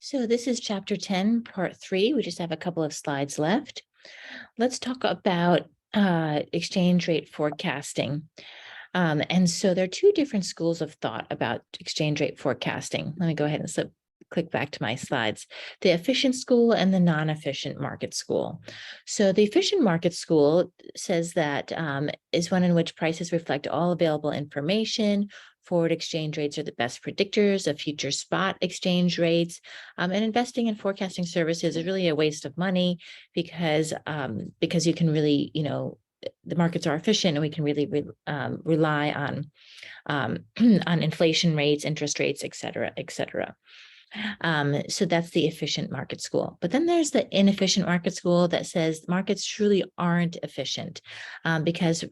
So this is chapter 10, part 3. We just have a couple of slides left. Let's talk about exchange rate forecasting. And so there are two different schools of thought about exchange rate forecasting. Let me go ahead and click back to my slides. The efficient school and the non-efficient market school. So the efficient market school says that is one in which prices reflect all available information. Forward exchange rates are the best predictors of future spot exchange rates. And investing in forecasting services is really a waste of money because you can really, the markets are efficient and we can really rely on on inflation rates, interest rates, et cetera, et cetera. So that's the efficient market school. But then there's the inefficient market school that says markets truly aren't efficient because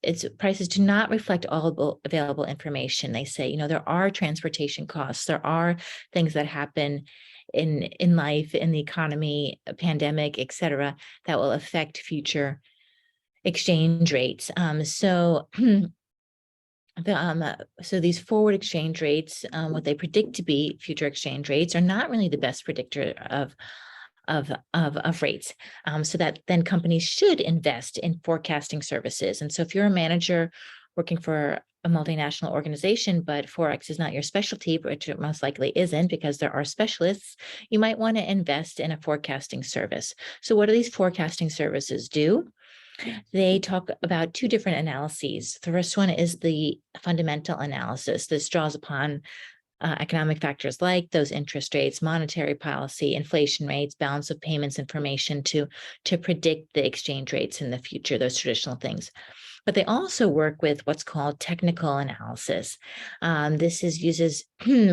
its prices do not reflect all available information. They say, there are transportation costs, there are things that happen in life, in the economy, a pandemic, et cetera, that will affect future exchange rates. So these forward exchange rates, what they predict to be future exchange rates, are not really the best predictor of rates. So that then companies should invest in forecasting services. And so if you're a manager working for a multinational organization, but Forex is not your specialty, which it most likely isn't because there are specialists, you might want to invest in a forecasting service. So what do these forecasting services do? They talk about two different analyses. The first one is the fundamental analysis. This draws upon economic factors like those interest rates, monetary policy, inflation rates, balance of payments information to predict the exchange rates in the future, those traditional things. But they also work with what's called technical analysis. This uses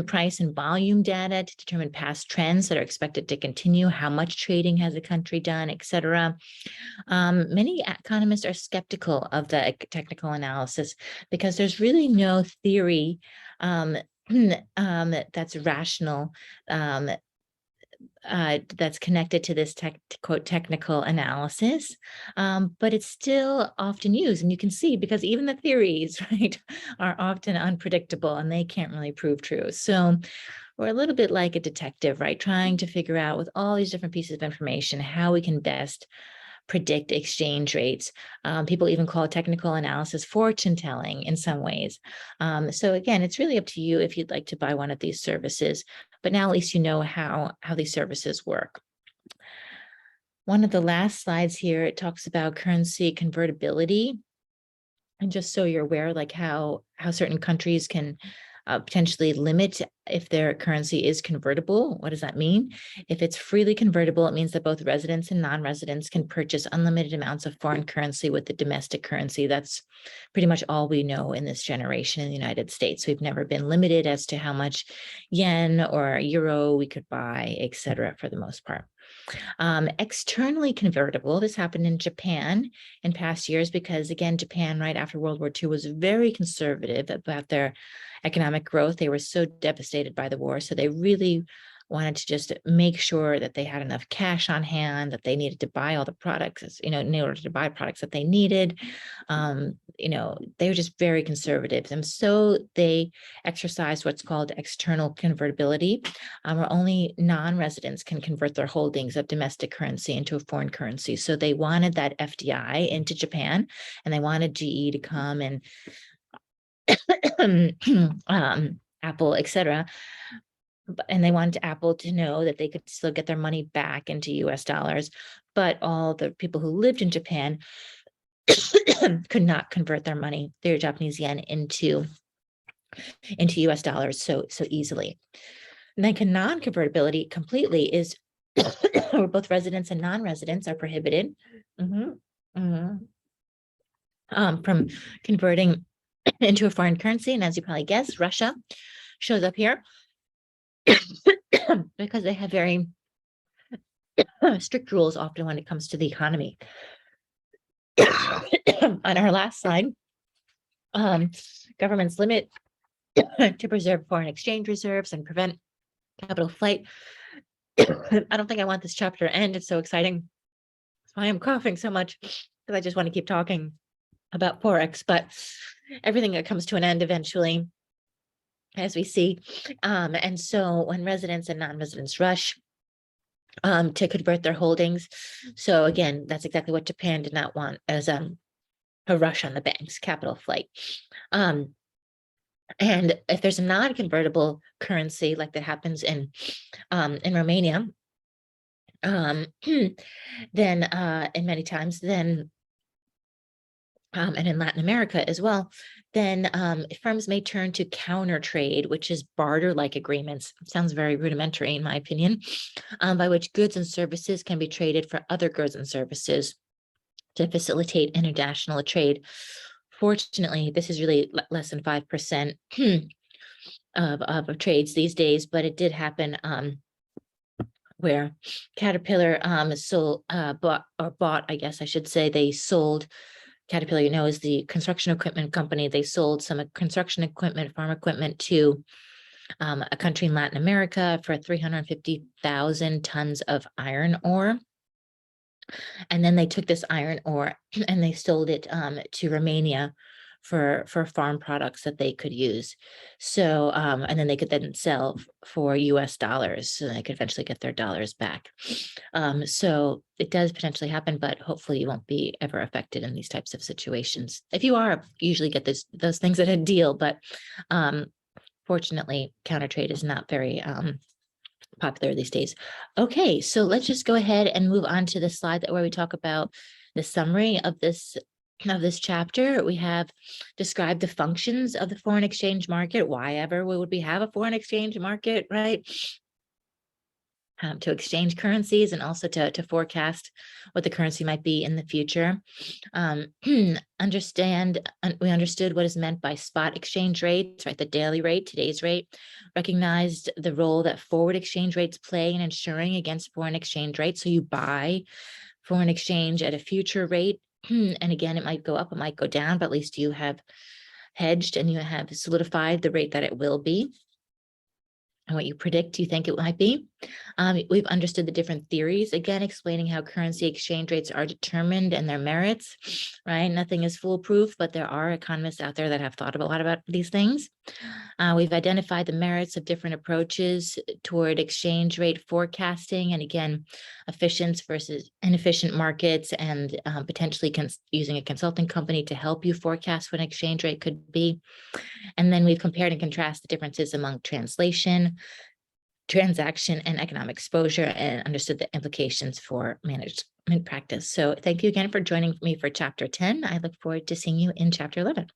price and volume data to determine past trends that are expected to continue, how much trading has a country done, et cetera. Many economists are skeptical of the technical analysis because there's really no theory that's rational, that's connected to this quote technical analysis, but it's still often used. And you can see because even the theories, right, are often unpredictable and they can't really prove true. So we're a little bit like a detective, right, trying to figure out with all these different pieces of information how we can best predict exchange rates. People even call technical analysis fortune telling in some ways. So again, it's really up to you if you'd like to buy one of these services, but now at least you know how these services work. One of the last slides here, it talks about currency convertibility. And just so you're aware, like how certain countries can potentially limit if their currency is convertible. What does that mean? If it's freely convertible, it means that both residents and non-residents can purchase unlimited amounts of foreign currency with the domestic currency. That's pretty much all we know in this generation in the United States. We've never been limited as to how much yen or euro we could buy, et cetera, for the most part. Externally convertible, this happened in Japan in past years because, again, Japan right after World War II was very conservative about their economic growth. They were so devastated by the war, so they really wanted to just make sure that they had enough cash on hand, that they needed to buy all the products, in order to buy products that they needed. They were just very conservative. And so they exercised what's called external convertibility, where only non-residents can convert their holdings of domestic currency into a foreign currency. So they wanted that FDI into Japan, and they wanted GE to come and Apple, et cetera. And they wanted Apple to know that they could still get their money back into US dollars, but all the people who lived in Japan could not convert their money, their Japanese yen, into US dollars so easily. And then non-convertibility completely is where both residents and non-residents are prohibited from converting into a foreign currency. And as you probably guessed, Russia shows up here because they have very strict rules often when it comes to the economy. On our last slide, governments limit to preserve foreign exchange reserves and prevent capital flight. I don't think I want this chapter to end. It's so exciting. That's why I'm coughing so much, because I just want to keep talking about Forex, but everything that comes to an end eventually. as we see. And so when residents and non-residents rush to convert their holdings. So again, that's exactly what Japan did not want, as a rush on the banks, capital flight. And if there's a non-convertible currency like that happens in Romania, then and many times, then and in Latin America as well, then firms may turn to counter trade, which is barter-like agreements. Sounds very rudimentary, in my opinion, by which goods and services can be traded for other goods and services to facilitate international trade. Fortunately, this is really less than 5% of trades these days, but it did happen where Caterpillar bought, I guess I should say, they sold. Caterpillar, is the construction equipment company. They sold some construction equipment, farm equipment to a country in Latin America for 350,000 tons of iron ore. And then they took this iron ore and they sold it to Romania for farm products that they could use. So, and then they could then sell for US dollars. So they could eventually get their dollars back. So it does potentially happen, but hopefully you won't be ever affected in these types of situations. If you are, you usually get those things at a deal, but fortunately, counter trade is not very popular these days. Okay, so let's just go ahead and move on to the slide where we talk about the summary of this chapter. We have described the functions of the foreign exchange market. Why ever would we have a foreign exchange market, right? To exchange currencies and also to forecast what the currency might be in the future. We understood what is meant by spot exchange rates, right? The daily rate, today's rate, recognized the role that forward exchange rates play in insuring against foreign exchange rates. So you buy foreign exchange at a future rate. And again, it might go up, it might go down, but at least you have hedged and you have solidified the rate that it will be and what you predict you think it might be. We've understood the different theories, again, explaining how currency exchange rates are determined and their merits, right? Nothing is foolproof, but there are economists out there that have thought a lot about these things. We've identified the merits of different approaches toward exchange rate forecasting, and again, efficient versus inefficient markets, and potentially using a consulting company to help you forecast what an exchange rate could be. And then we've compared and contrasted the differences among translation, transaction, and economic exposure, and understood the implications for management practice. So thank you again for joining me for chapter 10. I look forward to seeing you in chapter 11.